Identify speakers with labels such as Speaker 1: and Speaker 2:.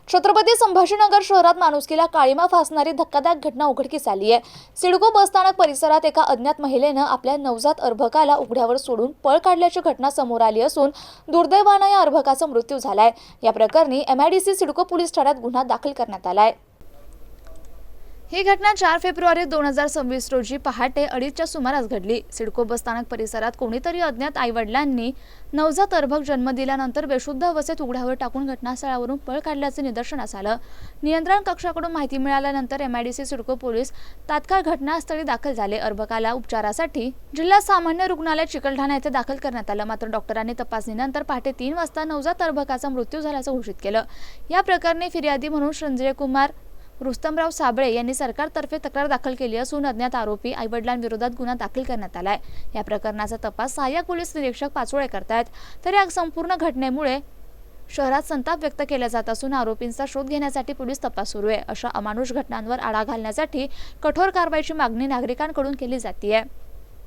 Speaker 1: छत्रपती संभाजीनगर शहरात माणुसकीला काळीमा फासणारी धक्कादायक घटना उघडकीस आली आहे। सिडको बसस्थानक परिसरात एका अज्ञात महिलेनं आपल्या नवजात अर्भकाला उघड्यावर सोडून पळ काढल्याची घटना समोर आली असून दुर्दैवाने या अर्भकाचा मृत्यू झालाय। या प्रकरणी MIDC सिडको पोलीस ठाण्यात गुन्हा दाखल करण्यात आलाय। ही घटना 4 फेब्रुवारी 2026 रोजी पहाटे 2:30च्या सुमारास घडली। सिडको बसस्थानक परिसरात कोणीतरी अज्ञात आईवडिलांनी नवजात अर्भक जन्म दिल्यानंतर बेशुद्ध अवस्थेत उघड्यावर टाकून घटनास्थळावरून पळ काढल्याचे निदर्शनास आलं। नियंत्रण कक्षाकडून माहिती मिळाल्यानंतर MIDC सिडको पोलीस तात्काळ घटनास्थळी दाखल झाले। अर्भकाला उपचारासाठी जिल्हा सामान्य रुग्णालय चिकलठाणा येथे दाखल करण्यात आलं। मात्र डॉक्टरांनी तपासणीनंतर पहाटे 3 वाजता नवजात अर्भकाचा मृत्यू झाल्याचं घोषित केलं। या प्रकरणी फिर्यादी म्हणून संजय कुमार रुस्तमराव साबळे यांनी सरकारतर्फे तक्रार दाखल केली असून अज्ञात आरोपी आईवडिलांविरोधात गुन्हा दाखल करण्यात आलाय। या प्रकरणाचा तपास सहाय्यक पोलीस निरीक्षक पाचोळे करतायत। तर या संपूर्ण घटनेमुळे शहरात संताप व्यक्त केला जात असून आरोपींचा शोध घेण्यासाठी पोलीस तपास सुरू आहे। अशा अमानुष घटनांवर आळा घालण्यासाठी कठोर कारवाईची मागणी नागरिकांकडून केली जाते आहे।